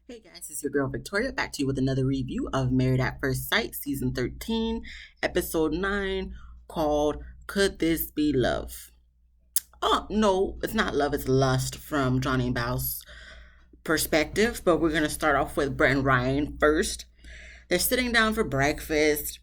Hey guys, it's your girl Victoria back to you with another review of Married at First Sight, Season 13, Episode 9, called Could This Be Love? Oh, no, it's not love, it's lust from Johnny and Bao's perspective, but we're going to start off with Brett and Ryan first. They're sitting down for breakfast.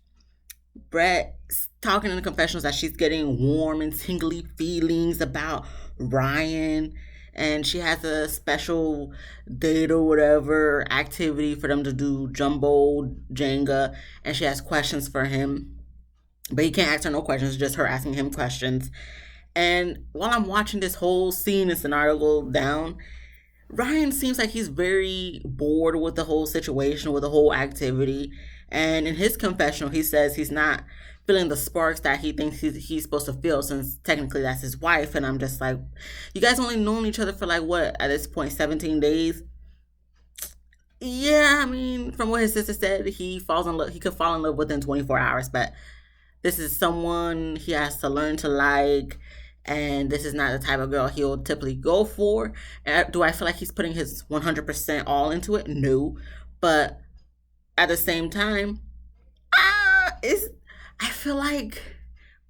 Brett's talking in the confessionals that she's getting warm and tingly feelings about Ryan, and she has a special date or whatever activity for them to do jumbo Jenga, and she has questions for him, but he can't ask her no questions, just her asking him questions. And while I'm watching this whole scene and scenario go down, Ryan seems like he's very bored with the whole situation, with the whole activity. And in his confessional, he says he's not feeling the sparks that he thinks he's supposed to feel, since technically that's his wife. And I'm just like, you guys only known each other for like what, at this point, 17 days? Yeah, I mean, from what his sister said, he falls in love. He could fall in love within 24 hours, but this is someone he has to learn to like, and this is not the type of girl he'll typically go for. And do I feel like he's putting his 100% all into it? No, but at the same time, it's I feel like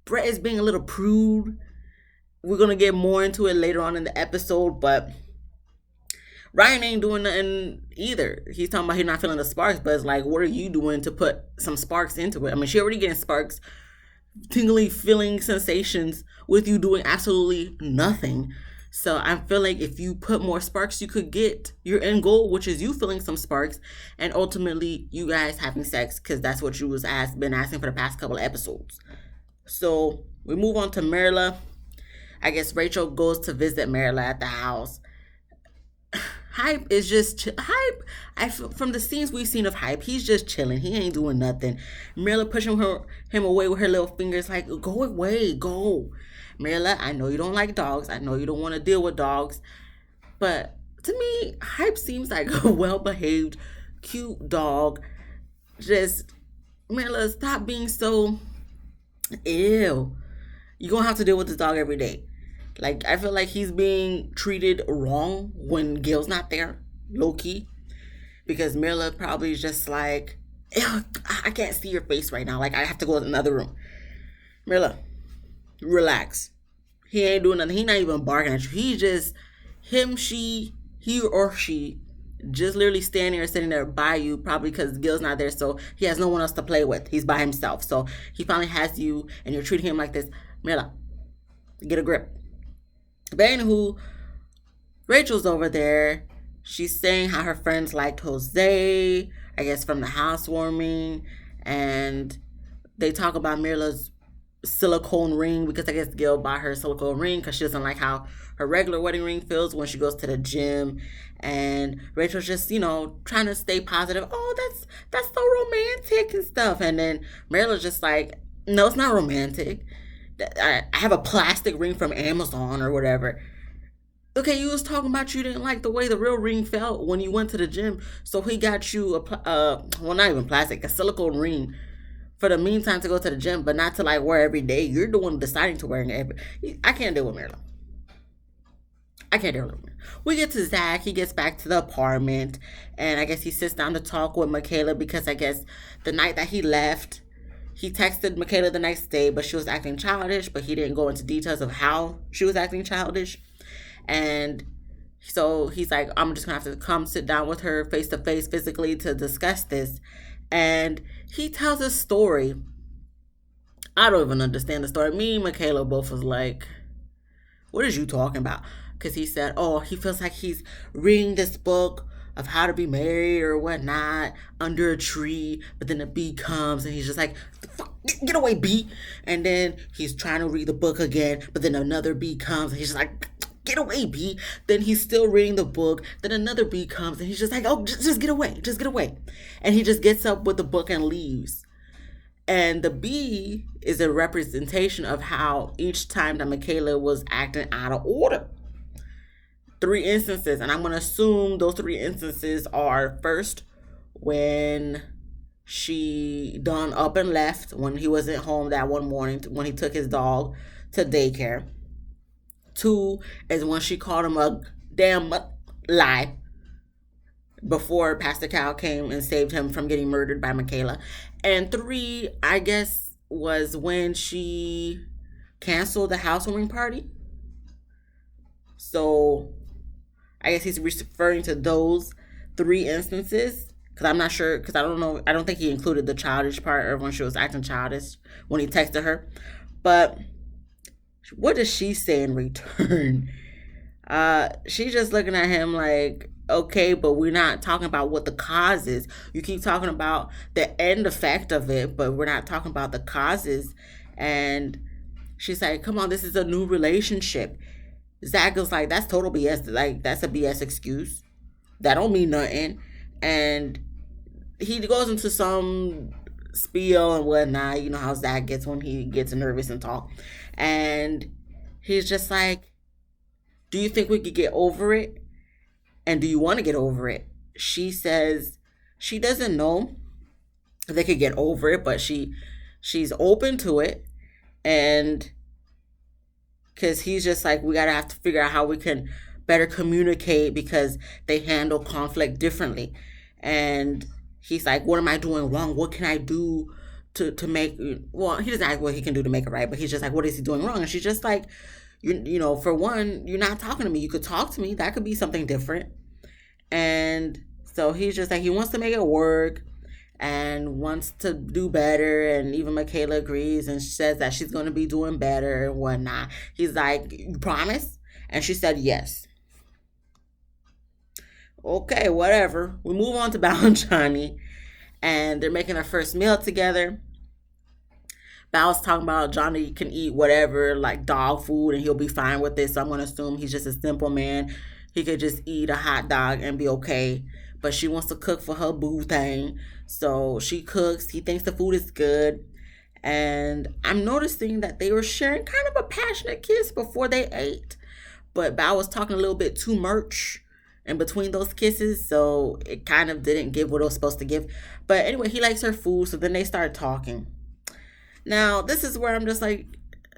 Brett is being a little prude. We're gonna get more into it later on in the episode, but Ryan ain't doing nothing either. He's talking about he's not feeling the sparks, but it's like, what are you doing to put some sparks into it? I mean, she already getting sparks, tingly feeling sensations with you doing absolutely nothing. So I feel like if you put more sparks, you could get your end goal, which is you feeling some sparks, and ultimately you guys having sex, because that's what you been asking for the past couple of episodes. So we move on to Marilla. I guess Rachel goes to visit Marilla at the house. Hype is just Hype. I feel from the scenes we've seen of Hype, he's just chilling. He ain't doing nothing. Marilla pushing him away with her little fingers, like, go away, go. Marilla, I know you don't like dogs. I know you don't want to deal with dogs, but to me, Hype seems like a well-behaved, cute dog. Just Marilla, stop being so ew. You're gonna have to deal with this dog every day. Like, I feel like he's being treated wrong when Gil's not there, low key, because Mila probably is just like, ew, I can't see your face right now. Like, I have to go to another room. Mila, relax. He ain't doing nothing. He not even barking at you. He just, he or she, just literally standing or sitting there by you, probably because Gil's not there, so he has no one else to play with. He's by himself. So he finally has you, and you're treating him like this. Mila, get a grip. But anywho, Rachel's over there. She's saying how her friends liked Jose, I guess from the housewarming, and they talk about Mirla's silicone ring, because I guess Gil bought her a silicone ring because she doesn't like how her regular wedding ring feels when she goes to the gym. And Rachel's just, trying to stay positive. Oh, that's so romantic and stuff. And then Mirla's just like, no, it's not romantic. I have a plastic ring from Amazon or whatever. Okay, you was talking about you didn't like the way the real ring felt when you went to the gym, so he got you well, not even plastic, a silicone ring for the meantime to go to the gym, but not to like wear every day. You're the one deciding to wear it every. I can't deal with Marilyn. I can't deal with him. We get to Zach. He gets back to the apartment, and I guess he sits down to talk with Michaela, because I guess the night that he left, he texted Michaela the next day, but she was acting childish, but he didn't go into details of how she was acting childish. And so he's like, I'm just gonna have to come sit down with her face to face physically to discuss this. And he tells a story. I don't even understand the story. Me and Michaela both was like, what is you talking about? Because he said, oh, he feels like he's reading this book of how to be married or whatnot under a tree, but then a bee comes and he's just like, fuck, get away, bee. And then he's trying to read the book again, but then another bee comes and he's just like, get away, bee. Then he's still reading the book. Then another bee comes and he's just like, oh, just get away, just get away. And he just gets up with the book and leaves. And the bee is a representation of how each time that Michaela was acting out of order. 3 instances, and I'm going to assume those 3 instances are: first, when she done up and left, when he wasn't home that one morning, when he took his dog to daycare. 2 is when she called him a damn lie. before Pastor Cal came and saved him from getting murdered by Michaela. And 3, I guess, was when she canceled the housewarming party. So I guess he's referring to those 3 instances. Because I'm not sure, because I don't know, I don't think he included the childish part or when she was acting childish when he texted her. But what does she say in return? She's just looking at him like, okay, but we're not talking about what the cause is. You keep talking about the end effect of it, but we're not talking about the causes. And she's like, come on, this is a new relationship. Zach was like, that's total BS. Like, that's a BS excuse. That don't mean nothing. And he goes into some spiel and whatnot. You know how Zach gets when he gets nervous and talk. And he's just like, do you think we could get over it? And do you want to get over it? She says she doesn't know if they could get over it, but she's open to it. And because he's just like, we gotta have to figure out how we can better communicate because they handle conflict differently. And he's like, what am I doing wrong? What can I do to make, well, he doesn't ask what he can do to make it right, but he's just like, what is he doing wrong? And she's just like, you know, for one, you're not talking to me. You could talk to me. That could be something different. And so he's just like, he wants to make it work and wants to do better. And even Michaela agrees and says that she's going to be doing better and whatnot. He's like, you promise? And she said, yes. Okay, whatever. We move on to Bao and Johnny. And they're making their first meal together. Bao's talking about Johnny can eat whatever, like dog food, and he'll be fine with it. So I'm going to assume he's just a simple man. He could just eat a hot dog and be okay. But she wants to cook for her boo thing. So she cooks. He thinks the food is good. And I'm noticing that they were sharing kind of a passionate kiss before they ate. But Bao was talking a little bit too much in between those kisses. So it kind of didn't give what it was supposed to give. But anyway, he likes her food. So then they start talking. Now, this is where I'm just like,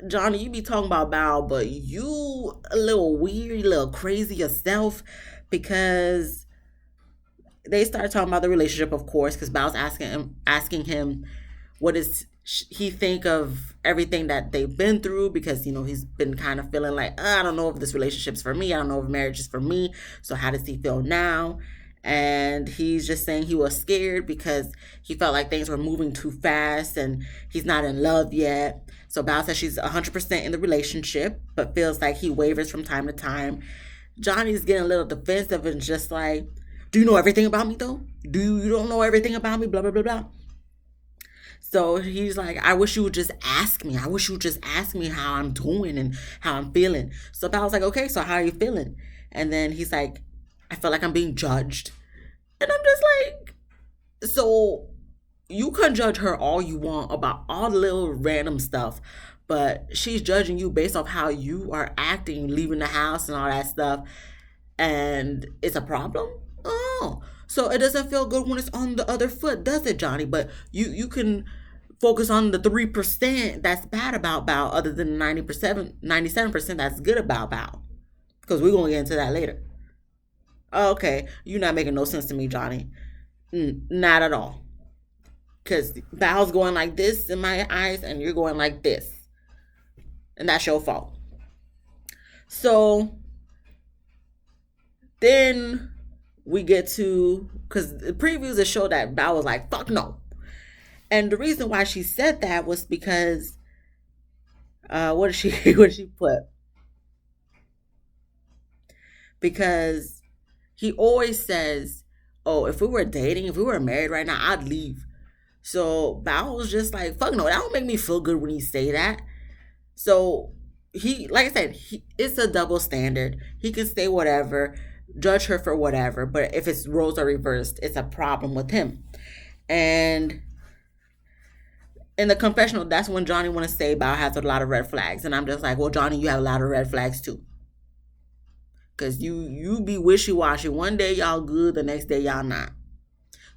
Johnny, you be talking about Bao, but you a little weird, a little crazy yourself, because they start talking about the relationship, of course, because Bao's asking him what does he think of everything that they've been through, because, you know, he's been kind of feeling like, I don't know if this relationship's for me. I don't know if marriage is for me. So how does he feel now? And he's just saying he was scared because he felt like things were moving too fast and he's not in love yet. So Bao says she's 100% in the relationship, but feels like he wavers from time to time. Johnny's getting a little defensive and just like, do you know everything about me though? You don't know everything about me? Blah, blah, blah, blah. So he's like, I wish you would just ask me. I wish you would just ask me how I'm doing and how I'm feeling. So Bao's like, okay, so how are you feeling? And then he's like, I feel like I'm being judged. And I'm just like, so you can judge her all you want about all the little random stuff, but she's judging you based off how you are acting, leaving the house and all that stuff. And it's a problem? Oh, so it doesn't feel good when it's on the other foot, does it, Johnny? But you can focus on the 3% that's bad about Bao other than 97% that's good about Bao. Because we're going to get into that later. Okay, you're not making no sense to me, Johnny. Not at all. Because Bao's going like this in my eyes and you're going like this. And that's your fault. So then we get to, because the previews that show that Bao was like, fuck no. And the reason why she said that was because, what did she put? Because he always says, oh, if we were dating, if we were married right now, I'd leave. So Bao was just like, fuck no, that don't make me feel good when he say that. So he, like I said, it's a double standard. He can say whatever, judge her for whatever, but if it's roles are reversed, it's a problem with him. And in the confessional, that's when Johnny want to say Bao has a lot of red flags. And I'm just like, well, Johnny, you have a lot of red flags too. Because you be wishy-washy. One day y'all good, the next day y'all not.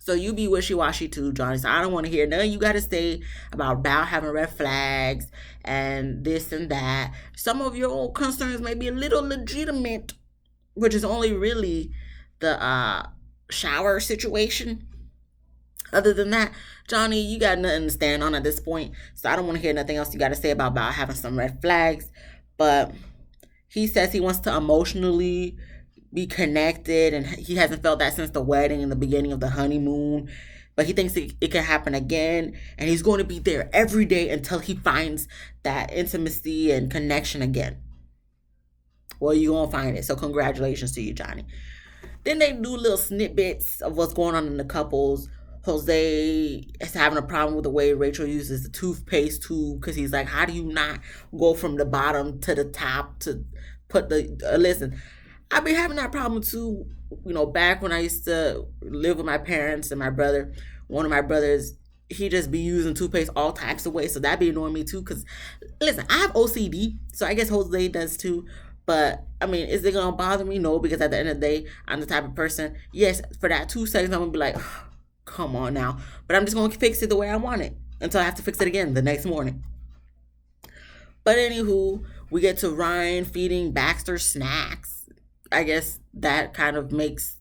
So you be wishy-washy too, Johnny. So I don't want to hear nothing you got to say about Bao having red flags and this and that. Some of your own concerns may be a little legitimate, which is only really the shower situation. Other than that, Johnny, you got nothing to stand on at this point. So I don't want to hear nothing else you got to say about having some red flags. But he says he wants to emotionally be connected, and he hasn't felt that since the wedding and the beginning of the honeymoon. But he thinks it can happen again, and he's going to be there every day until he finds that intimacy and connection again. Well, you're going to find it. So congratulations to you, Johnny. Then they do little snippets of what's going on in the couples. Jose is having a problem with the way Rachel uses the toothpaste tube, because he's like, how do you not go from the bottom to the top to put the listen, I've been having that problem too. Back when I used to live with my parents and my brother, one of my brothers, he just be using toothpaste all types of ways. So that be annoying me too. Because listen, I have OCD, so I guess Jose does too. But I mean, is it gonna bother me? No, because at the end of the day, I'm the type of person. Yes, for that 2 seconds, I'm gonna be like, come on now. But I'm just gonna fix it the way I want it until I have to fix it again the next morning. But anywho, we get to Ryan feeding Baxter snacks. I guess that kind of makes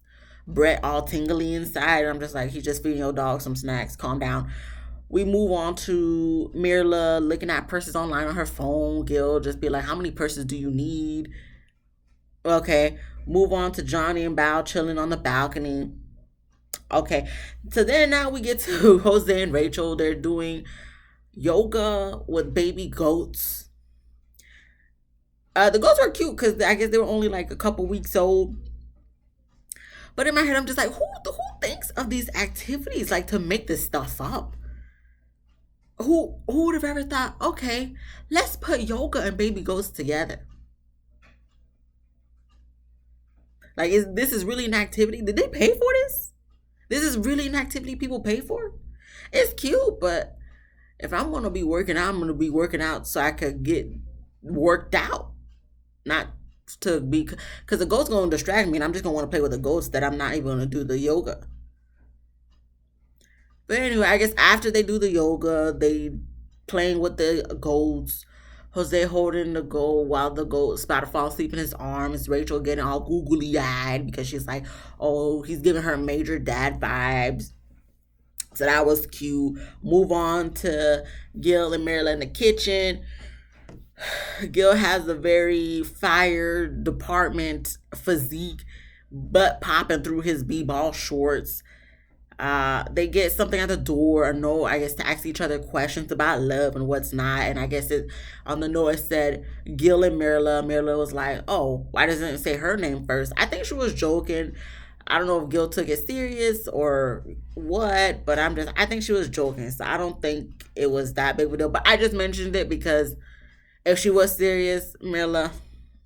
Brett all tingly inside. I'm just like, he's just feeding your dog some snacks. Calm down. We move on to Marilla looking at purses online on her phone. Gil just be like, how many purses do you need? Okay. Move on to Johnny and Bao chilling on the balcony. Okay. So then now we get to Jose and Rachel. They're doing yoga with baby goats. The goats were cute because I guess they were only like a couple weeks old. But in my head, I'm just like, who thinks of these activities like to make this stuff up? Who would have ever thought, okay, let's put yoga and baby goats together? Like, this is really an activity? Did they pay for this? This is really an activity people pay for? It's cute, but if I'm going to be working out, I'm going to be working out so I could get worked out. Not to be, because the goat's going to distract me and I'm just going to want to play with the goats that I'm not even going to do the yoga. But anyway, I guess after they do the yoga, they playing with the goats. Jose holding the goat while the goat's about to fall asleep in his arms. Rachel getting all googly eyed because she's like, oh, he's giving her major dad vibes. So that was cute. Move on to Gil and Marilyn in the kitchen. Gil has a very fire department physique, butt popping through his b-ball shorts. They get something at the door, a note, I guess, to ask each other questions about love and what's not. And I guess on the note it said Gil and Marilla. Marilla was like, oh, why doesn't it say her name first? I think she was joking. I don't know if Gil took it serious or what, but I think she was joking. So I don't think it was that big of a deal. But I just mentioned it because if she was serious, Marilla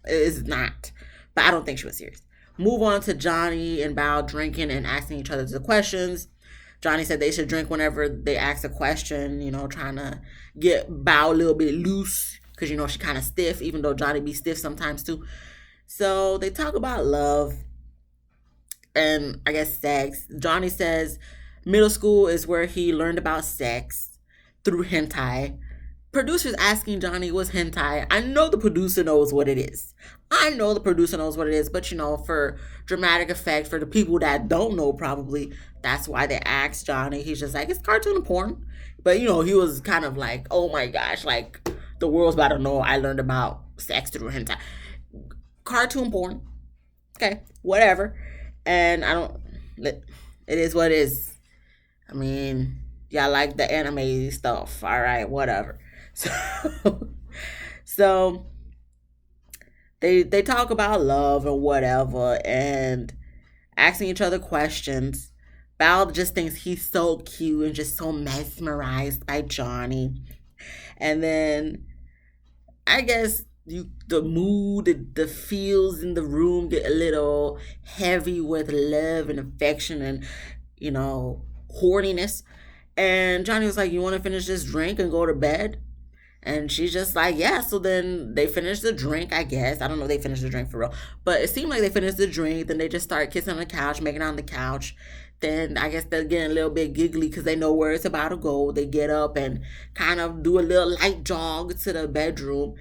is not. But I don't think she was serious. Move on to Johnny and Bao drinking and asking each other the questions. Johnny said they should drink whenever they ask a question, trying to get Bao a little bit loose because, she kind of stiff, even though Johnny be stiff sometimes too. So they talk about love and I guess sex. Johnny says middle school is where he learned about sex through hentai. Producer's asking Johnny, what's hentai? I know the producer knows what it is. But for dramatic effect, for the people that don't know, probably that's why they asked Johnny. He's just like, it's cartoon and porn. But he was kind of like, oh my gosh, like the world's about to know I learned about sex through hentai. Cartoon porn. Okay, whatever. And it is what it is. I mean, y'all like the anime stuff. All right, whatever. So they talk about love and whatever and asking each other questions. Bao just thinks he's so cute and just so mesmerized by Johnny. And then I guess the mood, the feels in the room get a little heavy with love and affection and, horniness. And Johnny was like, you want to finish this drink and go to bed? And she's just like, yeah. So then they finished the drink, I guess. I don't know if they finished the drink for real. But it seemed like they finished the drink. Then they just start kissing on the couch, making out on the couch. Then I guess they're getting a little bit giggly because they know where it's about to go. They get up and kind of do a little light jog to the bedroom.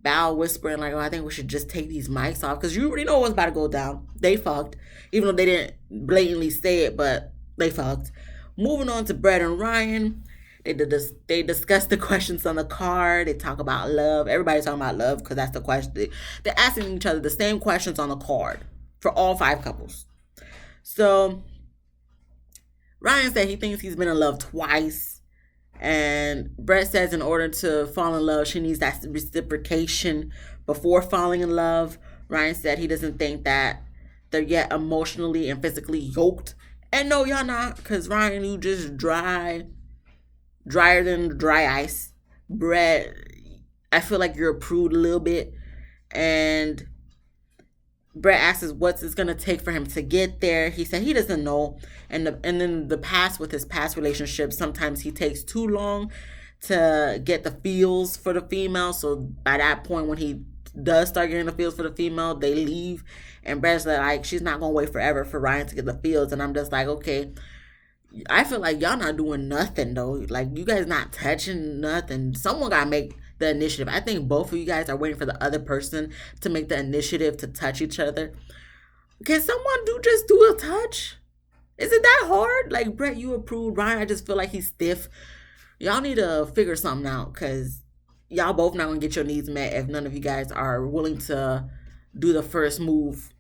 Val whispering like, "Oh, I think we should just take these mics off because you already know what's about to go down." They fucked, even though they didn't blatantly say it, but they fucked. Moving on to Brett and Ryan, they discuss the questions on the card. They talk about love. Everybody's talking about love because that's the question. They're asking each other the same questions on the card for all 5 couples. So Ryan said he thinks he's been in love twice. And Brett says in order to fall in love, she needs that reciprocation before falling in love. Ryan said he doesn't think that they're yet emotionally and physically yoked. And no, y'all not, because Ryan, you just drier than dry ice. Brett, I feel like you're a prude a little bit. And Brett asks what's it's gonna take for him to get there. He said he doesn't know, and then the past with his past relationships, sometimes he takes too long to get the feels for the female. So by that point, when he does start getting the feels for the female, they leave. And Brett's like, she's not gonna wait forever for Ryan to get the feels. And I'm just like, okay. I feel like y'all not doing nothing though. Like you guys not touching nothing. Someone gotta make the initiative. I think both of you guys are waiting for the other person to make the initiative to touch each other. Can someone just do a touch? Is it that hard? Like Brett, you approved Ryan. I just feel like he's stiff. Y'all need to figure something out because y'all both not gonna get your needs met if none of you guys are willing to do the first move.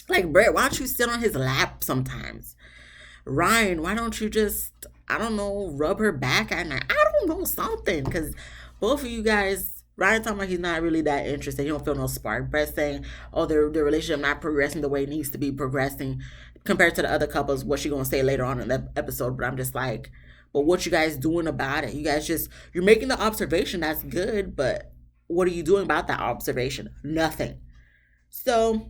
Like Brett, why don't you sit on his lap sometimes? Ryan, why don't you just, I don't know, rub her back at night? I don't know, something. Because both of you guys, Ryan talking about he's not really that interested. He don't feel no spark. Brett saying, oh, their relationship not progressing the way it needs to be progressing compared to the other couples. What she going to say later on in the episode. But I'm just like, but what you guys doing about it? You guys you're making the observation. That's good. But what are you doing about that observation? Nothing. So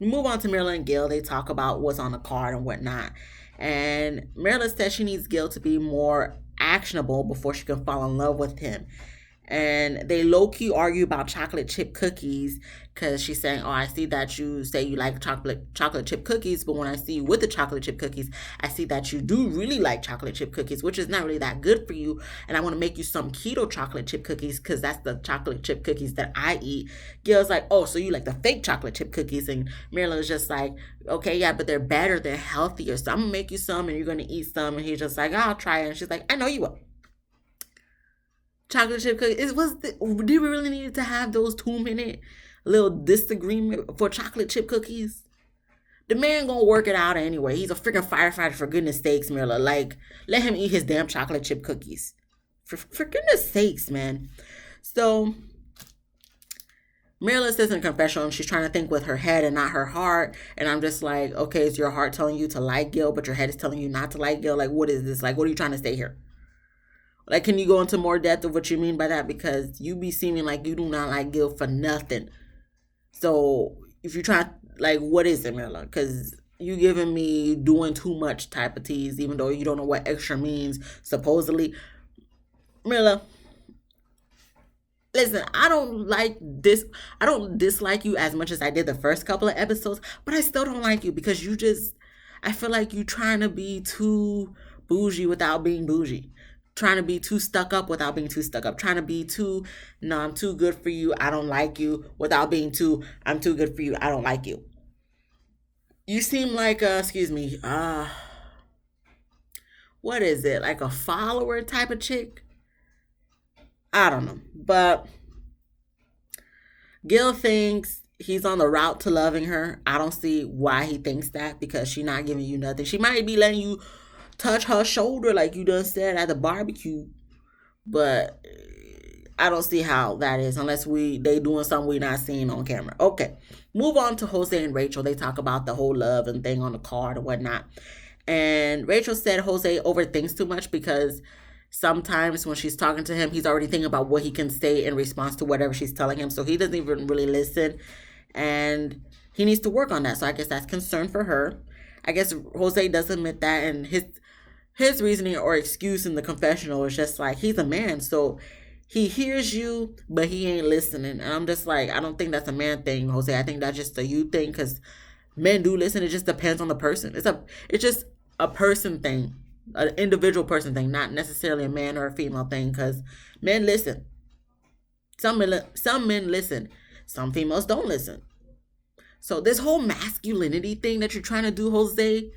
we move on to Marilyn and Gil. They talk about what's on the card and whatnot. And Marilyn says she needs Gil to be more actionable before she can fall in love with him. And they low-key argue about chocolate chip cookies because she's saying, oh, I see that you say you like chocolate chip cookies, but when I see you with the chocolate chip cookies, I see that you do really like chocolate chip cookies, which is not really that good for you. And I want to make you some keto chocolate chip cookies because that's the chocolate chip cookies that I eat. Gil's like, oh, so you like the fake chocolate chip cookies? And Marilyn's just like, okay, yeah, but they're better, they're healthier. So I'm going to make you some and you're going to eat some. And he's just like, I'll try it. And she's like, I know you will. Chocolate chip cookies. Do we really need to have those 2-minute little disagreement for chocolate chip cookies? The man gonna work it out anyway. He's a freaking firefighter, for goodness sakes, Marilla. Like, let him eat his damn chocolate chip cookies. For goodness sakes, man. So Marilla says in confessional, she's trying to think with her head and not her heart. And I'm just like, okay, is your heart telling you to like Gil, but your head is telling you not to like Gil? Like, what is this? Like, what are you trying to say here? Like, can you go into more depth of what you mean by that? Because you be seeming like you do not like Gil for nothing. So if you try, like, what is it, Marilla? Because you giving me doing too much type of tease, even though you don't know what extra means, supposedly. Marilla, listen, I don't dislike you as much as I did the first couple of episodes, but I still don't like you because I feel like you trying to be too bougie without being bougie. Trying to be too stuck up without being too stuck up. Trying to be no, I'm too good for you, I don't like you, without being I'm too good for you, I don't like you. You seem like, what is it? Like a follower type of chick? I don't know. But Gil thinks he's on the route to loving her. I don't see why he thinks that because she's not giving you nothing. She might be letting you touch her shoulder like you done said at the barbecue, but I don't see how that is unless they doing something we not seeing on camera. Okay, move on to Jose and Rachel. They talk about the whole love and thing on the card and whatnot. And Rachel said Jose overthinks too much because sometimes when she's talking to him, he's already thinking about what he can say in response to whatever she's telling him. So he doesn't even really listen. And he needs to work on that. So I guess that's concern for her. I guess Jose does admit that. And his reasoning or excuse in the confessional is just like, he's a man. So he hears you, but he ain't listening. And I'm just like, I don't think that's a man thing, Jose. I think that's just a you thing because men do listen. It just depends on the person. It's just a person thing. An individual person thing, not necessarily a man or a female thing, because men listen. Some men listen. Some females don't listen. So this whole masculinity thing that you're trying to do, Jose,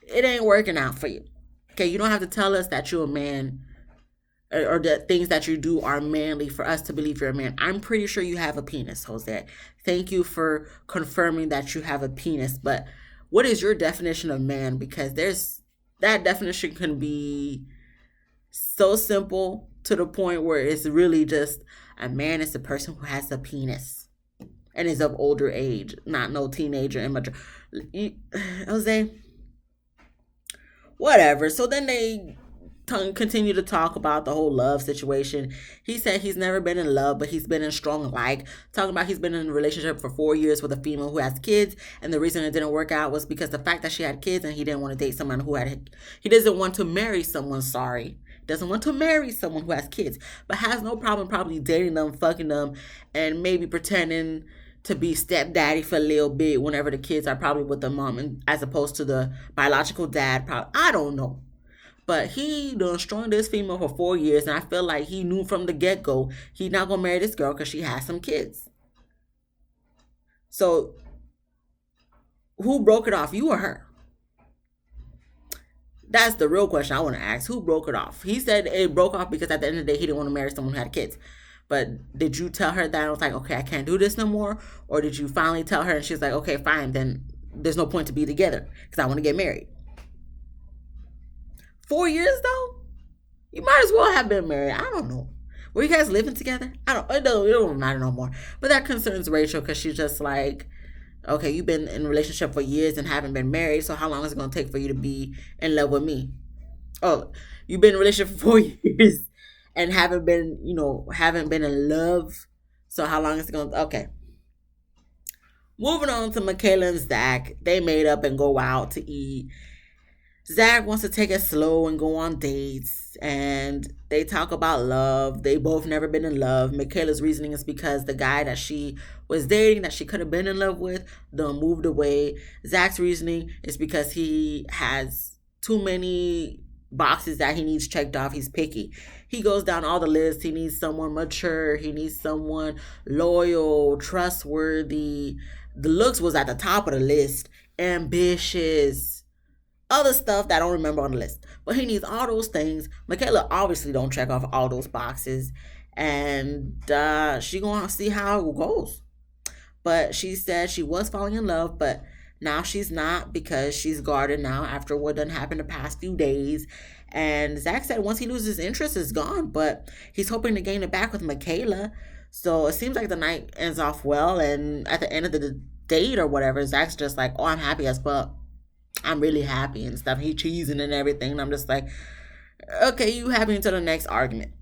it ain't working out for you. Okay, you don't have to tell us that you're a man or that things that you do are manly for us to believe you're a man. I'm pretty sure you have a penis, Jose. Thank you for confirming that you have a penis. But what is your definition of man? Because there's that definition can be so simple to the point where it's really just a man is a person who has a penis and is of older age, not no teenager immature. Jose, whatever. So then they continue to talk about the whole love situation. He said he's never been in love, but he's been in strong like. Talking about he's been in a relationship for 4 years with a female who has kids, and the reason it didn't work out was because the fact that she had kids and he didn't want to date someone who had. He doesn't want to marry someone. Sorry. Doesn't want to marry someone who has kids, but has no problem probably dating them, fucking them, and maybe pretending to be stepdaddy for a little bit whenever the kids are probably with the mom, and as opposed to the biological dad. Probably, I don't know. But he done strung this female for 4 years, and I feel like he knew from the get-go he's not gonna marry this girl because she has some kids. So who broke it off, you or her? That's the real question I want to ask. Who broke it off? He said it broke off because at the end of the day he didn't want to marry someone who had kids. But did you tell her that I was like, okay, I can't do this no more? Or did you finally tell her and she's like, okay, fine, then there's no point to be together because I want to get married? 4 years though? You might as well have been married. I don't know. Were you guys living together? It don't matter no more. But that concerns Rachel because she's just like, okay, you've been in a relationship for years and haven't been married, so how long is it going to take for you to be in love with me? Oh, you've been in a relationship for 4 years and haven't been in love, so how long is it going to... Okay. Moving on to Michaela and Zach. They made up and go out to eat. Zach wants to take it slow and go on dates, and they talk about love. They both never been in love. Michaela's reasoning is because the guy that she was dating, that she could have been in love with, done moved away. Zach's reasoning is because he has too many boxes that he needs checked off. He's picky. He goes down all the lists. He needs someone mature. He needs someone loyal, trustworthy. The looks was at the top of the list. Ambitious, other stuff that I don't remember on the list. But he needs all those things. Michaela obviously don't check off all those boxes. And she gonna see how it goes. But she said she was falling in love, but now she's not because she's guarded now after what done happened the past few days. And Zach said once he loses interest, it's gone. But he's hoping to gain it back with Michaela. So it seems like the night ends off well. And at the end of the date or whatever, Zach's just like, oh, I'm happy as fuck. I'm really happy and stuff. He cheesing and everything. And I'm just like, okay, you happy until the next argument.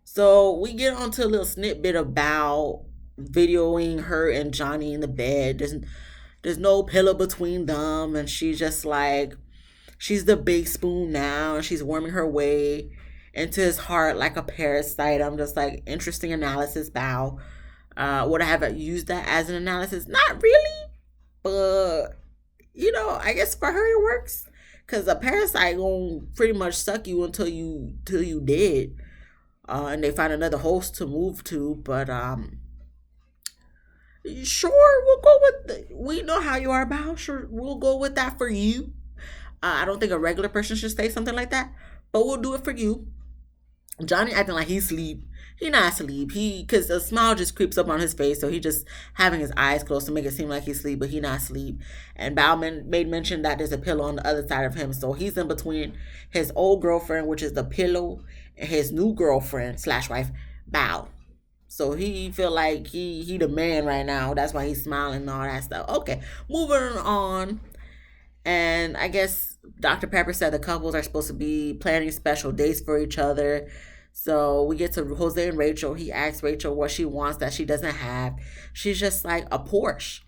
So we get on to a little snippet about videoing her and Johnny in the bed. There's no pillow between them. And she's just like, she's the big spoon now. And she's worming her way into his heart like a parasite. I'm just like, interesting analysis, Bow. Would I have used that as an analysis? Not really. But, I guess for her it works. Because a parasite gonna pretty much suck you until you dead. And they find another host to move to. But, sure, we'll go with... We know how you are, about. Sure, we'll go with that for you. I don't think a regular person should say something like that. But we'll do it for you. Johnny acting like he's asleep. He not asleep. Because a smile just creeps up on his face, so he just having his eyes closed to make it seem like he's asleep, but he not asleep. And Bowman made mention that there's a pillow on the other side of him, so he's in between his old girlfriend, which is the pillow, and his new girlfriend / wife, Bow. So he feel like he the man right now. That's why he's smiling and all that stuff. Okay, moving on. And I guess Dr. Pepper said the couples are supposed to be planning special dates for each other. So we get to Jose and Rachel. He asks Rachel what she wants that she doesn't have. She's just like, a Porsche.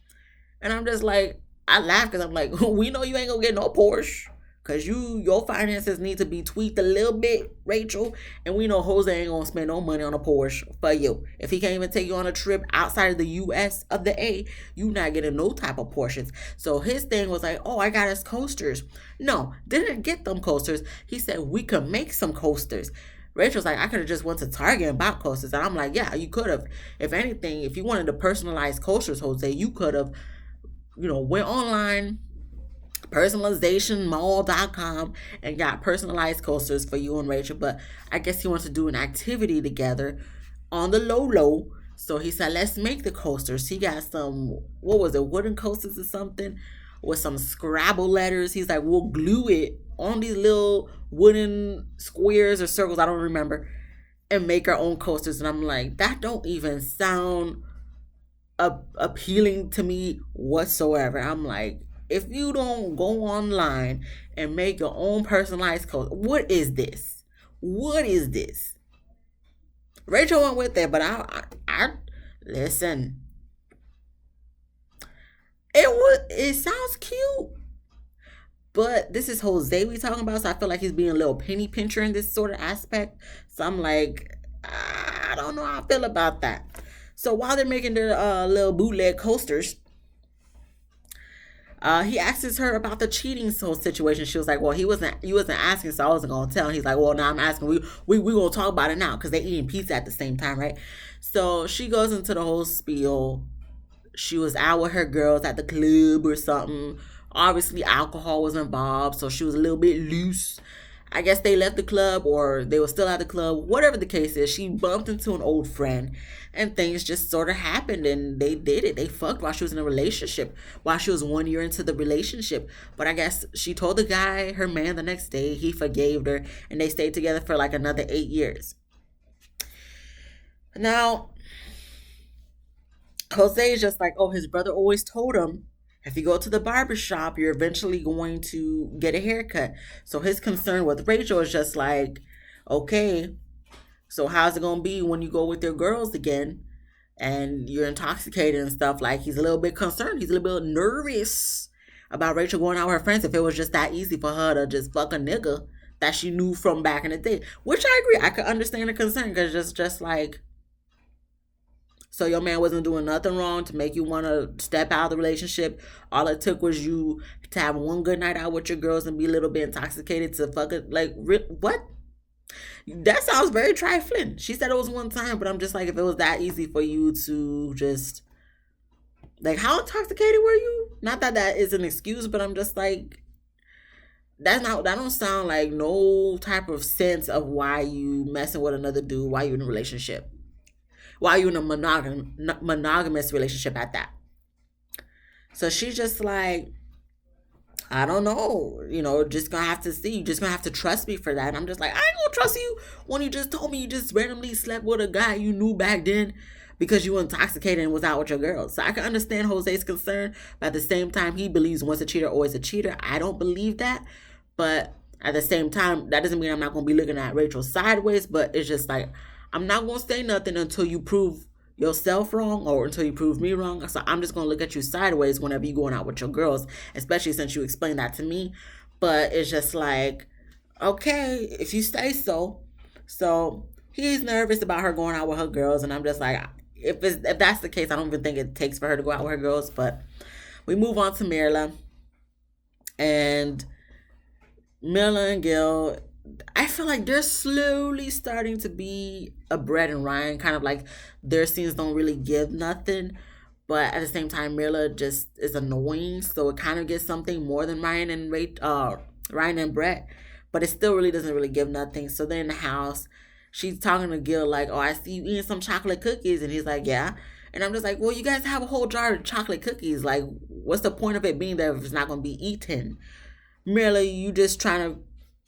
And I'm just like, I laugh because I'm like, we know you ain't gonna get no Porsche. Because your finances need to be tweaked a little bit, Rachel. And we know Jose ain't gonna spend no money on a Porsche for you. If he can't even take you on a trip outside of the US of the A, you not getting no type of Porsches. So his thing was like, oh, I got us coasters. No, didn't get them coasters. He said we could make some coasters. Rachel's like, I could have just went to Target and bought coasters. And I'm like, yeah, you could have. If anything, if you wanted to personalize coasters, Jose, you could have, went online, personalizationmall.com, and got personalized coasters for you and Rachel. But I guess he wants to do an activity together on the low low. So he said, let's make the coasters. He got some, what was it, wooden coasters or something with some Scrabble letters. He's like, we'll glue it on these little wooden squares or circles, I don't remember, and make our own coasters. And I'm like, that don't even sound appealing to me whatsoever. I'm like, if you don't go online and make your own personalized coaster, what is this? What is this? Rachel went with it, but I listen. It sounds cute, but this is Jose we talking about, so I feel like he's being a little penny pincher in this sort of aspect. So I'm like, I don't know how I feel about that. So while they're making their little bootleg coasters, he asks her about the cheating situation. She was like, "Well, you wasn't asking, so I wasn't gonna tell." And he's like, "Well, now I'm asking. We gonna talk about it now because they eating pizza at the same time, right?" So she goes into the whole spiel. She was out with her girls at the club or something. Obviously, alcohol was involved, so she was a little bit loose. I guess they left the club or they were still at the club. Whatever the case is, she bumped into an old friend and things just sort of happened and they did it. They fucked while she was in a relationship, while she was 1 year into the relationship. But I guess she told the guy, her man, the next day. He forgave her and they stayed together for like another 8 years. Now, Jose is just like, oh, his brother always told him if you go to the barber shop, you're eventually going to get a haircut. So his concern with Rachel is just like, okay, so how's it gonna be when you go with your girls again and you're intoxicated and stuff? Like he's a little bit concerned. He's a little bit nervous about Rachel going out with her friends if it was just that easy for her to just fuck a nigga that she knew from back in the day. Which I agree. I could understand the concern because just like, so your man wasn't doing nothing wrong to make you want to step out of the relationship. All it took was you to have one good night out with your girls and be a little bit intoxicated to fuck it. Like, what? That sounds very trifling. She said it was one time, but I'm just like, if it was that easy for you to just, like, how intoxicated were you? Not that that is an excuse, but I'm just like, that don't sound like no type of sense of why you messing with another dude while you're in a relationship. Why are you in a monogamous relationship at that? So she's just like, I don't know, just gonna have to see. You just gonna have to trust me for that. And I'm just like, I ain't gonna trust you when you just told me you just randomly slept with a guy you knew back then because you were intoxicated and was out with your girls. So I can understand Jose's concern, but at the same time, he believes once a cheater, always a cheater. I don't believe that, but at the same time, that doesn't mean I'm not gonna be looking at Rachel sideways, but it's just like, I'm not going to say nothing until you prove yourself wrong or until you prove me wrong. So I'm just going to look at you sideways whenever you're going out with your girls, especially since you explained that to me. But it's just like, okay, if you say so. So he's nervous about her going out with her girls. And I'm just like, if that's the case, I don't even think it takes for her to go out with her girls. But we move on to Marilla. And Marilla and Gil, I feel like they're slowly starting to be a Brett and Ryan, kind of like their scenes don't really give nothing, but at the same time, Marilla just is annoying, so it kind of gets something more than Ryan and Brett, but it still really doesn't really give nothing. So they're in the house. She's talking to Gil like, "Oh, I see you eating some chocolate cookies," and he's like, "Yeah." And I'm just like, well, you guys have a whole jar of chocolate cookies. Like, what's the point of it being there if it's not going to be eaten? Marilla, you just trying to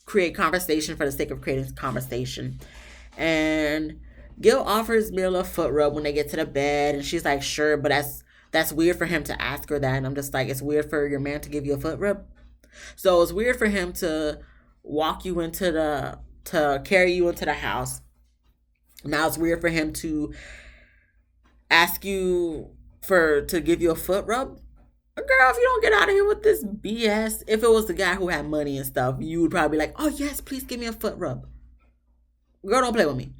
create conversation for the sake of creating conversation. And Gil offers Marilla a foot rub when they get to the bed, and she's like, sure, but that's weird for him to ask her that. And I'm just like, it's weird for your man to give you a foot rub. So it's weird for him to to carry you into the house. Now it's weird for him to ask you to give you a foot rub. Girl, if you don't get out of here with this BS, if it was the guy who had money and stuff, you would probably be like, oh yes, please give me a foot rub. Girl, don't play with me.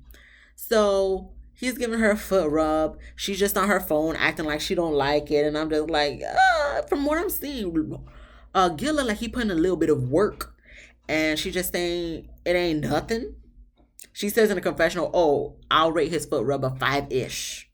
So he's giving her a foot rub. She's just on her phone acting like she don't like it. And I'm just like, from what I'm seeing, Gil look like he put in a little bit of work. And she just saying it ain't nothing. She says in a confessional, oh, I'll rate his foot rub a 5-ish.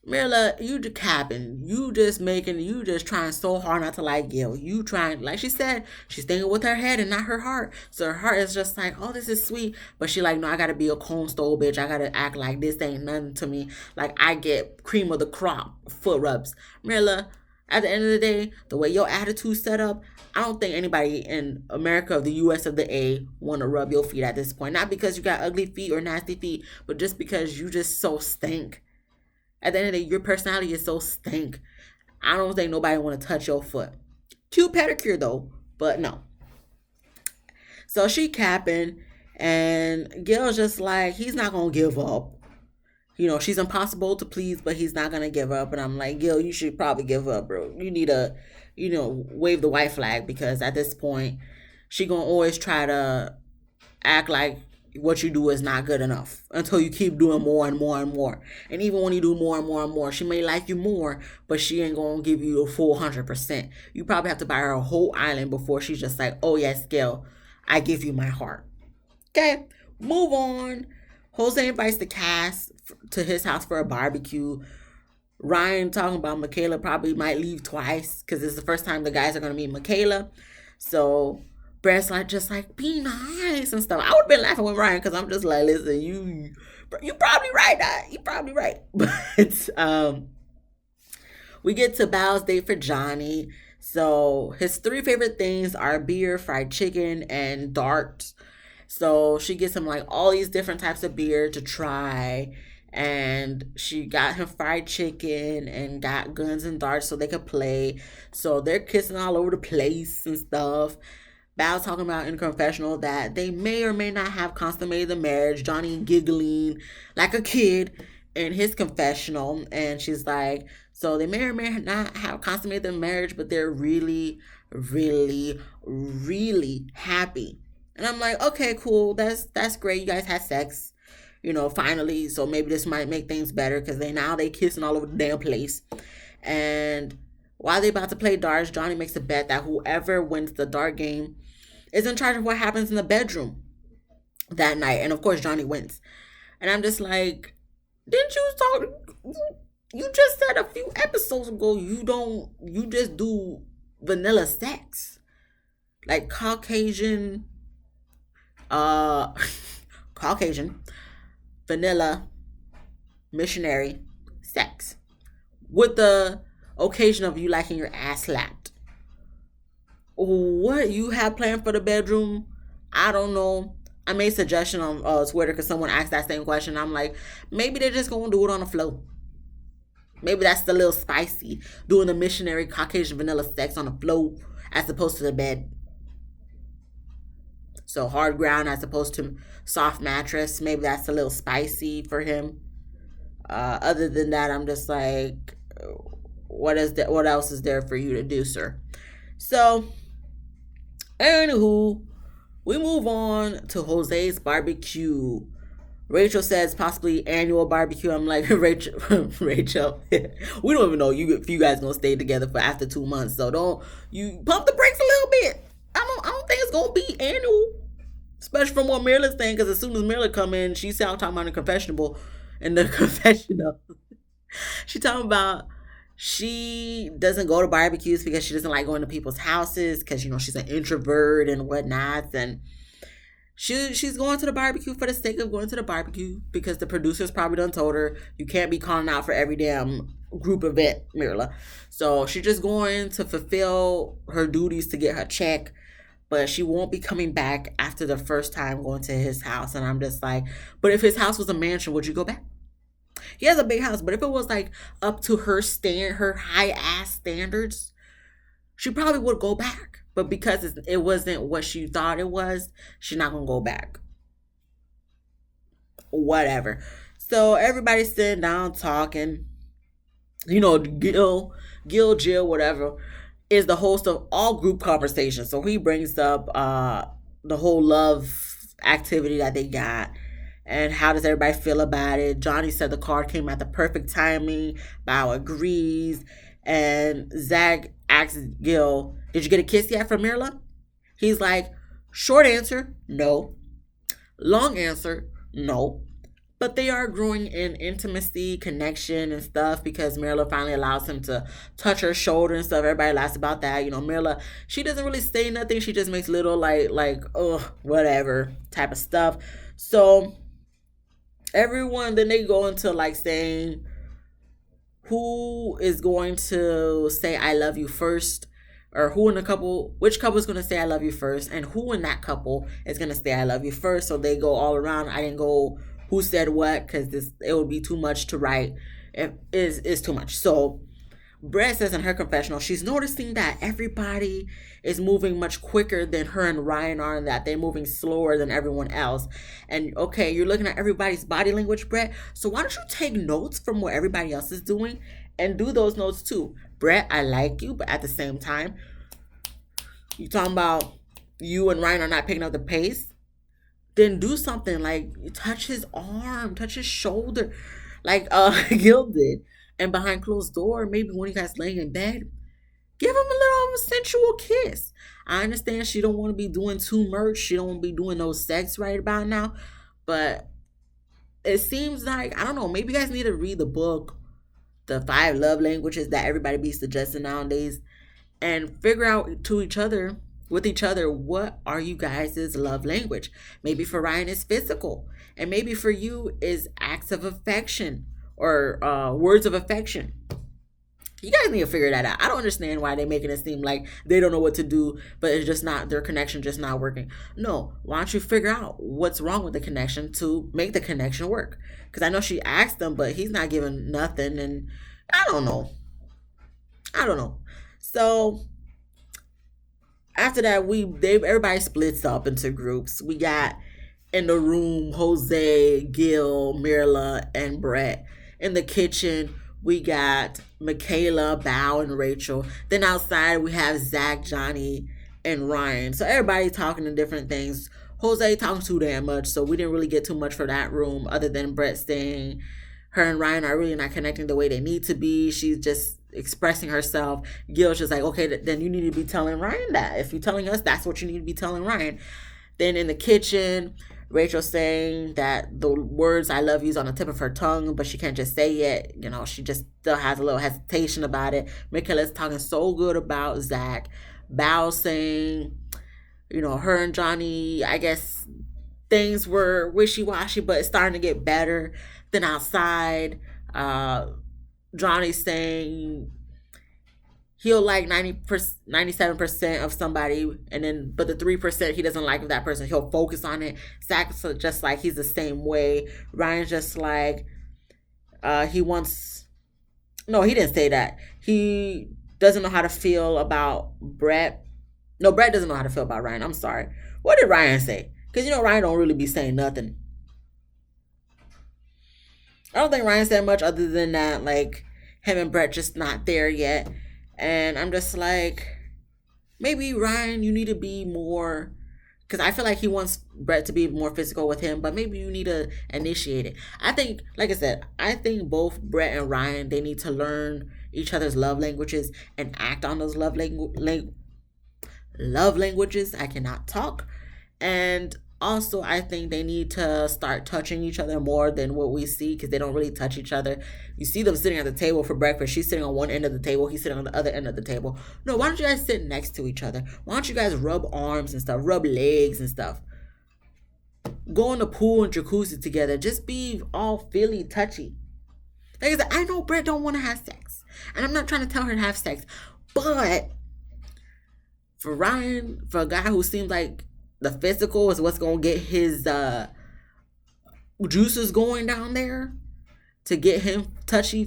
Marilla, you just capping. You just trying so hard not to like Gil. You trying, like she said, she's thinking with her head and not her heart. So her heart is just like, oh, this is sweet. But she like, no, I gotta be a cone stole bitch. I gotta act like this ain't nothing to me. Like I get cream of the crop foot rubs. Marilla, at the end of the day, the way your attitude set up, I don't think anybody in America, the US of the A, want to rub your feet at this point. Not because you got ugly feet or nasty feet, but just because you just so stink. At the end of the day, your personality is so stink. I don't think nobody want to touch your foot. Cute pedicure though, but no. So she capping, and Gil's just like, he's not gonna give up. She's impossible to please, but he's not gonna give up. And I'm like, Gil, you should probably give up, bro. You need to, wave the white flag, because at this point, she gonna always try to act like what you do is not good enough until you keep doing more and more and more. And even when you do more and more and more, she may like you more, but she ain't gonna give you a full 100%. You probably have to buy her a whole island before she's just like, oh yes, Gil, I give you my heart. Okay, move on. Jose invites the cast to his house for a barbecue. Ryan talking about Michaela probably might leave twice because it's the first time the guys are going to meet Michaela. So Brett's like, just like, be nice and stuff. I would have been laughing with Ryan because I'm just like, listen, you probably right, Dad. You probably right. But we get to Bao's date for Johnny. So his 3 favorite things are beer, fried chicken, and darts. So she gets him like all these different types of beer to try. And she got him fried chicken and got guns and darts so they could play. So they're kissing all over the place and stuff. Bao talking about in confessional that they may or may not have consummated the marriage. Johnny giggling like a kid in his confessional. And she's like, so they may or may not have consummated the marriage, but they're really, really, really happy. And I'm like, okay, cool. That's great. You guys had sex, finally. So maybe this might make things better because they kissing all over the damn place. And while they're about to play darts, Johnny makes a bet that whoever wins the dart game is in charge of what happens in the bedroom that night. And of course, Johnny wins. And I'm just like, didn't you talk? You just said a few episodes ago you just do vanilla sex, like Caucasian vanilla missionary sex with the occasion of you liking your ass slapped. What you have planned for the bedroom? I don't know. I made a suggestion on Twitter because someone asked that same question. I'm like, maybe they're just gonna do it on the floor. Maybe that's a little spicy, doing the missionary Caucasian vanilla sex on the floor as opposed to the bed. So hard ground as opposed to soft mattress. Maybe that's a little spicy for him. Other than that, I'm just like, what else is there for you to do, sir? So, anywho, we move on to Jose's barbecue. Rachel says possibly annual barbecue. I'm like, Rachel, we don't even know if you guys gonna stay together for after 2 months. So don't you pump the brakes a little bit. I don't think it's gonna be annual, especially from what Marilyn's saying. Because as soon as Marilyn come in, she's talking about the confessional. She talking about she doesn't go to barbecues because she doesn't like going to people's houses because she's an introvert and whatnot. And she's going to the barbecue for the sake of going to the barbecue because the producers probably done told her you can't be calling out for every damn group event, Marilla. So she's just going to fulfill her duties to get her check, but she won't be coming back after the first time going to his house. And I'm just like, but if his house was a mansion, would you go back? He has a big house, but if it was like up to her high ass standards, she probably would go back. But because it wasn't what she thought it was, she's not gonna go back. Whatever. So everybody's sitting down talking. Gil, Jill, whatever, is the host of all group conversations. So he brings up the whole love activity that they got. And how does everybody feel about it? Johnny said the card came at the perfect timing. Bao agrees. And Zach asks Gil, did you get a kiss yet from Mirla? He's like, Short answer, no. Long answer, no. But they are growing in intimacy, connection, and stuff because Marilla finally allows him to touch her shoulder and stuff. Everybody laughs about that. Marilla, she doesn't really say nothing. She just makes little whatever type of stuff. So everyone, then they go into saying who is going to say I love you first, or who in the couple, which couple is going to say I love you first, and who in that couple is going to say I love you first. So they go all around. I didn't go who said what because it would be too much to write. It is too much. So Brett says in her confessional, she's noticing that everybody is moving much quicker than her and Ryan are, and that they're moving slower than everyone else. And okay, you're looking at everybody's body language, Brett. So why don't you take notes from what everybody else is doing and do those notes too? Brett, I like you, but at the same time, you talking about you and Ryan are not picking up the pace? Then do something like touch his arm, touch his shoulder, like Gil did. And behind closed door, maybe when you guys laying in bed, give him a little sensual kiss. I understand she don't want to be doing too much. She don't want to be doing no sex right about now. But it seems like, I don't know, maybe you guys need to read the book, The 5 Love Languages that everybody be suggesting nowadays, and figure out with each other, what are you guys' love language? Maybe for Ryan it's physical. And maybe for you is acts of affection or words of affection. You guys need to figure that out. I don't understand why they're making it seem like they don't know what to do, but it's just not, their connection just not working. No, why don't you figure out what's wrong with the connection to make the connection work? Because I know she asked him, but he's not giving nothing, and I don't know. So after that, everybody splits up into groups. We got in the room Jose, Gil, Marilla, and Brett. In the kitchen, we got Michaela, Bao, and Rachel. Then outside, we have Zach, Johnny, and Ryan. So everybody talking to different things. Jose talking too damn much, so we didn't really get too much for that room, other than Brett saying her and Ryan are really not connecting the way they need to be. She's just expressing herself. Gil's just like, okay, then you need to be telling Ryan that. If you're telling us, that's what you need to be telling Ryan. Then in the kitchen, Rachel saying that the words I love you is on the tip of her tongue, but she can't just say it. She just still has a little hesitation about it. Michaela's talking so good about Zach. Bao saying, her and Johnny, I guess things were wishy-washy, but it's starting to get better. Then outside, Johnny's saying he'll like 97% of somebody, but the 3% he doesn't like of that person, he'll focus on it. Zach's just like, he's the same way. Ryan's just like, he didn't say that. He doesn't know how to feel about Brett. No, Brett doesn't know how to feel about Ryan. I'm sorry. What did Ryan say? Because Ryan don't really be saying nothing. I don't think Ryan said much other than that, like, him and Brett just not there yet. And I'm just like, maybe Ryan, you need to be more, because I feel like he wants Brett to be more physical with him, but maybe you need to initiate it. I think, like I said, both Brett and Ryan, they need to learn each other's love languages and act on those love languages. I cannot talk. And also, I think they need to start touching each other more than what we see, because they don't really touch each other. You see them sitting at the table for breakfast. She's sitting on one end of the table. He's sitting on the other end of the table. No, why don't you guys sit next to each other? Why don't you guys rub arms and stuff, rub legs and stuff? Go in the pool and jacuzzi together. Just be all feely, touchy. Like I said, I know Brett don't want to have sex. And I'm not trying to tell her to have sex. But for Ryan, for a guy who seems like the physical is what's going to get his juices going down there, to get him touchy,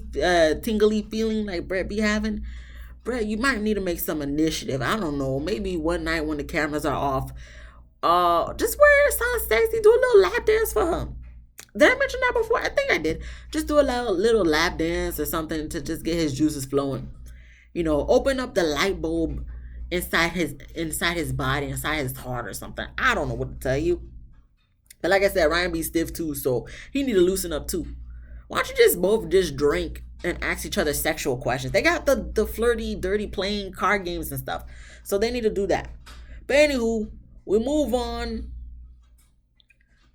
tingly feeling like Brett be having. Brett, you might need to make some initiative. I don't know. Maybe one night when the cameras are off, just wear something sexy. Do a little lap dance for him. Did I mention that before? I think I did. Just do a little lap dance or something to just get his juices flowing. Open up the light bulb inside his body, inside his heart or something. I don't know what to tell you. But like I said, Ryan be stiff too, so he need to loosen up too. Why don't you both drink and ask each other sexual questions? They got the flirty, dirty playing card games and stuff, so they need to do that. But anywho, We move on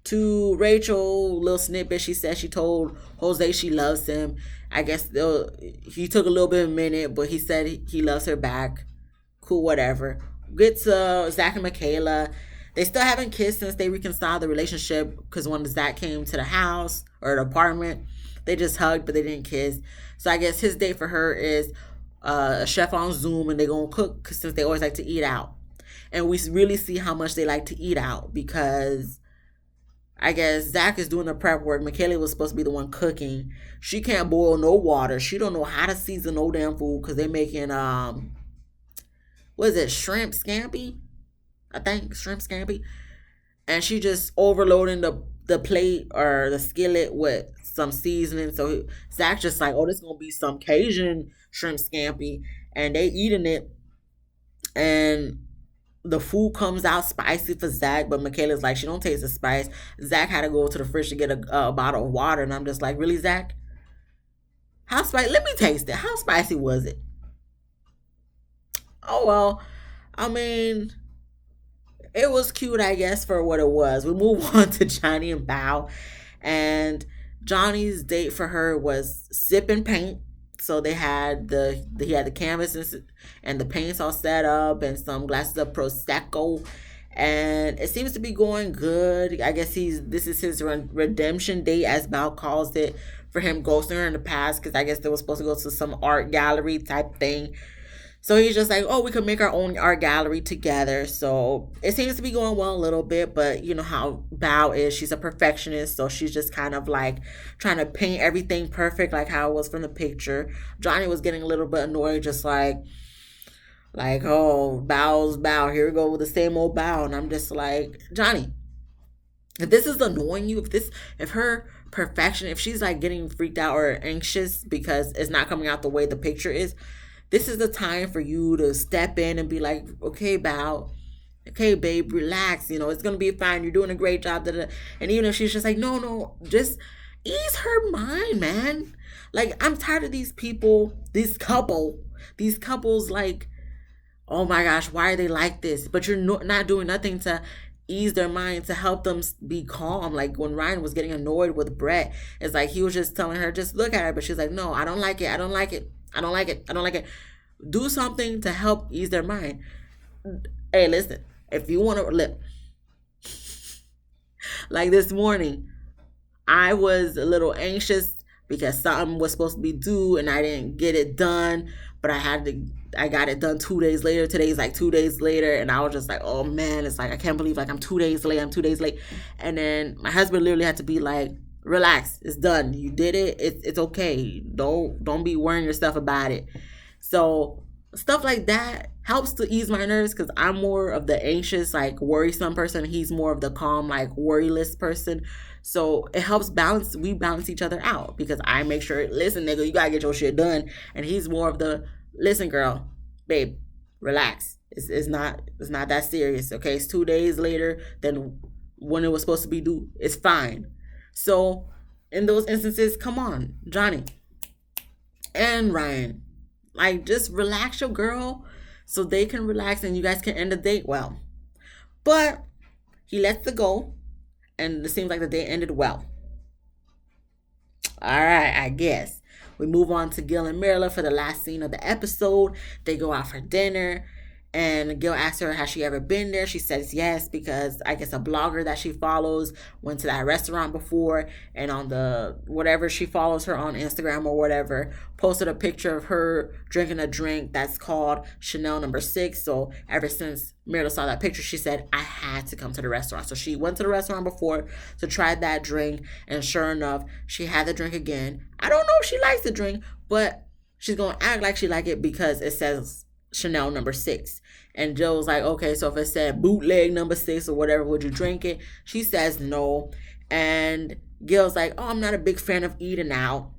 to Rachel. Little snippet. She said she told Jose she loves him. I guess he took a little bit of a minute, but he said he loves her back. Cool, whatever. Gets Zach and Michaela. They still haven't kissed since they reconciled the relationship because when Zach came to the house or the apartment, they just hugged, but they didn't kiss. So I guess his date for her is a chef on Zoom, and they're gonna cook since they always like to eat out. And we really see how much they like to eat out because I guess Zach is doing the prep work. Michaela was supposed to be the one cooking. She can't boil no water. She don't know how to season no damn food because they're making what is it, shrimp scampi? I think shrimp scampi. And she just overloading the plate or the skillet with some seasoning. So Zach's just like, oh, this is gonna be some Cajun shrimp scampi, and they eating it, and the food comes out spicy for Zach, but Michaela's like, she don't taste the spice. Zach had to go to the fridge to get a bottle of water, and I'm just like, really, Zach? How spicy? Let me taste it. How spicy was it? Oh well, I mean, it was cute, I guess, for what it was. We move on to Johnny and Bao, and Johnny's date for her was sip and paint. So they had he had the canvas and the paints all set up and some glasses of prosecco, and it seems to be going good. I guess this is his redemption date, as Bao calls it, for him ghosting her in the past because I guess they were supposed to go to some art gallery type thing. So he's just like, oh, we could make our own art gallery together. So it seems to be going well a little bit, but you know how Bao is. She's a perfectionist, so she's just kind of like trying to paint everything perfect, like how it was from the picture. Johnny was getting a little bit annoyed, just oh, Bao's Bao. Here we go with the same old Bao, and I'm just like, Johnny, if this is annoying you, if her perfection, if she's like getting freaked out or anxious because it's not coming out the way the picture is, this is the time for you to step in and be like, okay, Bao, okay, babe, relax. You know, it's going to be fine. You're doing a great job. Da, da. And even if she's just like, no, no, just ease her mind, man. Like, I'm tired of these people, these couples, like, oh my gosh, why are they like this? But you're not doing nothing to ease their mind to help them be calm. Like when Ryan was getting annoyed with Brett, it's like he was just telling her, just look at her. But she's like, no, I don't like it. I don't like it. I don't like it. I don't like it. Do something to help ease their mind. Hey, listen, if you want to live, like this morning, I was a little anxious because something was supposed to be due and I didn't get it done, but I got it done 2 days later. Today's like 2 days later, and I was just like, oh man, it's like I can't believe like I'm 2 days late. I'm 2 days late. And then my husband literally had to be like, relax, it's done. You did it. It's okay. Don't be worrying yourself about it. So stuff like that helps to ease my nerves because I'm more of the anxious, like worrisome person. He's more of the calm, like worryless person. So it helps balance. We balance each other out because I make sure, listen, nigga, you gotta get your shit done, and he's more of the, listen, girl, babe, relax. It's not that serious. Okay, it's 2 days later than when it was supposed to be due. It's fine. So in those instances, come on, Johnny and Ryan, like just relax your girl so they can relax and you guys can end the date well. But he lets it go, and it seems like the day ended well. All right, I guess. We move on to Gil and Marilyn for the last scene of the episode. They go out for dinner, and Gil asks her, has she ever been there? She says yes, because I guess a blogger that she follows went to that restaurant before, and on the whatever she follows her on Instagram or whatever, posted a picture of her drinking a drink that's called Chanel No. 6. So ever since Myrtle saw that picture, she said, I had to come to the restaurant. So she went to the restaurant before to try that drink, and sure enough, she had the drink again. I don't know if she likes the drink, but she's going to act like she like it because it says Chanel No. 6. And Joe's like, okay, so if it said bootleg No. 6 or whatever, would you drink it? She says no. And Gil's like, oh, I'm not a big fan of eating out.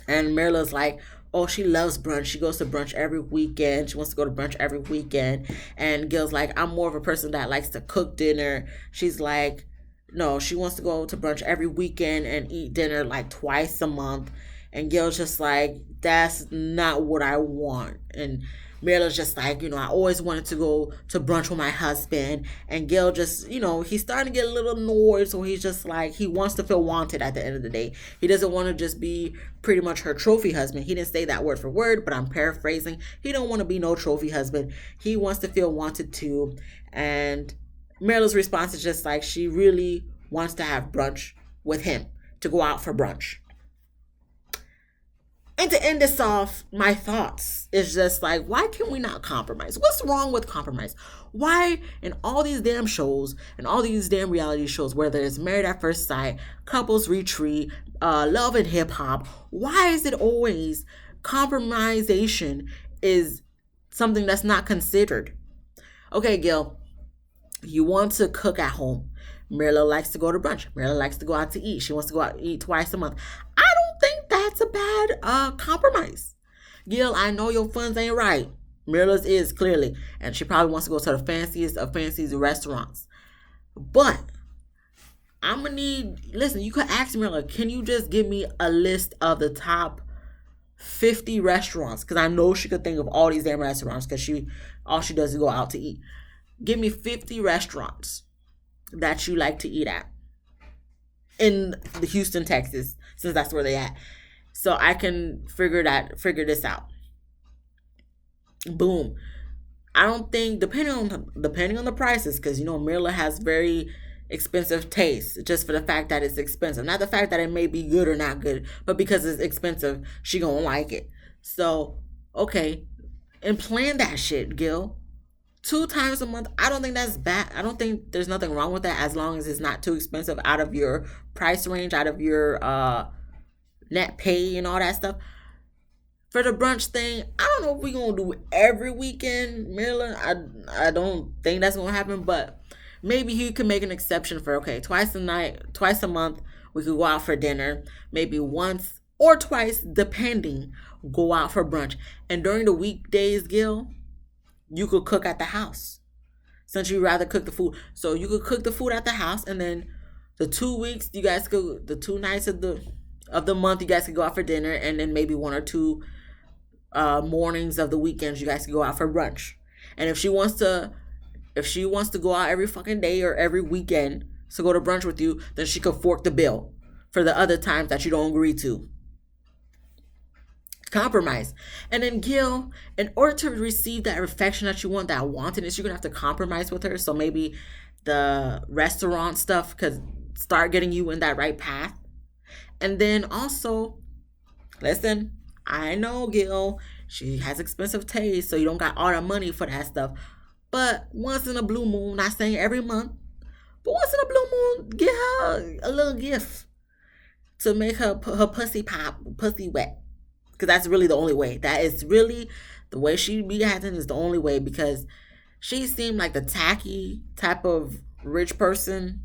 And Marilla's like, oh, she loves brunch. She goes to brunch every weekend. She wants to go to brunch every weekend. And Gil's like, I'm more of a person that likes to cook dinner. She's like, no, she wants to go to brunch every weekend and eat dinner like twice a month. And Gil's just like, that's not what I want. And Marilla's just like, I always wanted to go to brunch with my husband. And Gil just, he's starting to get a little annoyed. So he's just like, he wants to feel wanted at the end of the day. He doesn't want to just be pretty much her trophy husband. He didn't say that word for word, but I'm paraphrasing. He don't want to be no trophy husband. He wants to feel wanted too. And Marilla's response is just like, she really wants to have brunch with him, to go out for brunch. And to end this off, my thoughts is just like, why can we not compromise? What's wrong with compromise? Why in all these damn shows and all these damn reality shows, whether it's Married at First Sight, Couples Retreat, Love and Hip Hop, why is it always compromisation is something that's not considered? Okay, Gil, you want to cook at home. Marilla likes to go to brunch. Marilla likes to go out to eat. She wants to go out and eat twice a month. I don't think that's a bad compromise. Gil, I know your funds ain't right. Marilla's is clearly. And she probably wants to go to the fanciest of fancy restaurants. But I'm going to listen, you could ask Marilla, can you just give me a list of the top 50 restaurants? Because I know she could think of all these damn restaurants because all she does is go out to eat. Give me 50 restaurants that you like to eat at in the Houston, Texas, since that's where they at. So I can figure this out. Boom. I don't think, depending on the prices, because Marilla has very expensive taste, just for the fact that it's expensive. Not the fact that it may be good or not good, but because it's expensive, she gonna like it. So, okay. And plan that shit, Gil. 2 times a month, I don't think that's bad. I don't think there's nothing wrong with that as long as it's not too expensive, out of your price range, out of your net pay and all that stuff. For the brunch thing, I don't know if we're going to do every weekend, Maryland. I don't think that's going to happen, but maybe he could make an exception for, okay, twice a month, we could go out for dinner. Maybe once or twice, depending, go out for brunch. And during the weekdays, Gil, you could cook at the house, since you'd rather cook the food. So you could cook the food at the house, and then the 2 weeks, you guys could, the 2 nights of the month, you guys could go out for dinner, and then maybe 1 or 2 mornings of the weekends, you guys could go out for brunch. And if she wants to go out every fucking day or every weekend to go to brunch with you, then she could fork the bill for the other times that you don't agree to. Compromise. And then Gil, in order to receive that affection that you want, that wantedness, you're gonna have to compromise with her. So maybe the restaurant stuff could start getting you in that right path. And then also, listen, I know Gil, she has expensive taste, so you don't got all the money for that stuff. But once in a blue moon, not saying every month, but once in a blue moon, get her a little gift to make her pussy pop, pussy wet. Because that's really the only way. That is really the way she be acting, is the only way, because she seemed like the tacky type of rich person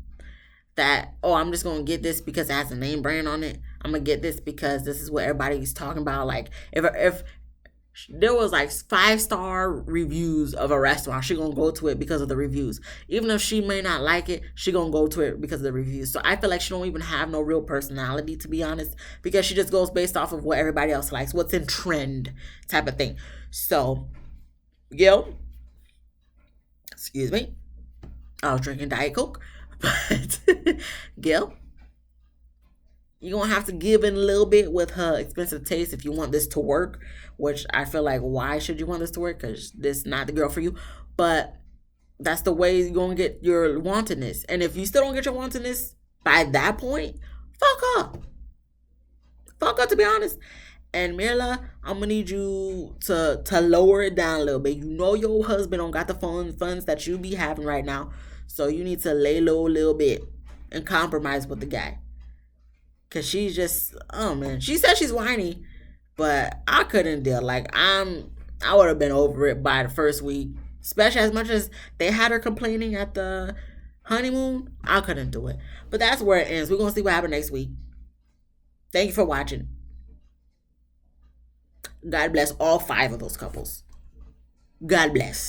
that, oh, I'm just going to get this because it has a name brand on it. I'm going to get this because this is what everybody's talking about. Like, if there was like 5-star reviews of a restaurant, she going to go to it because of the reviews. Even if she may not like it, she going to go to it because of the reviews. So I feel like she don't even have no real personality, to be honest, because she just goes based off of what everybody else likes, what's in trend type of thing. So, Gil, excuse me, I was drinking Diet Coke, but Gil, you're going to have to give in a little bit with her expensive taste if you want this to work, which I feel like, why should you want this to work? Because this is not the girl for you. But that's the way you're going to get your wantedness. And if you still don't get your wantedness by that point, fuck up. Fuck up, to be honest. And Marilla, I'm going to need you to lower it down a little bit. You know your husband don't got the funds that you be having right now. So you need to lay low a little bit and compromise with the guy. Because she's just, oh man, she said she's whiny, but I couldn't deal. Like, I would have been over it by the first week, especially as much as they had her complaining at the honeymoon. I couldn't do it. But that's where it ends. We're going to see what happens next week. Thank you for watching. God bless all 5 of those couples. God bless.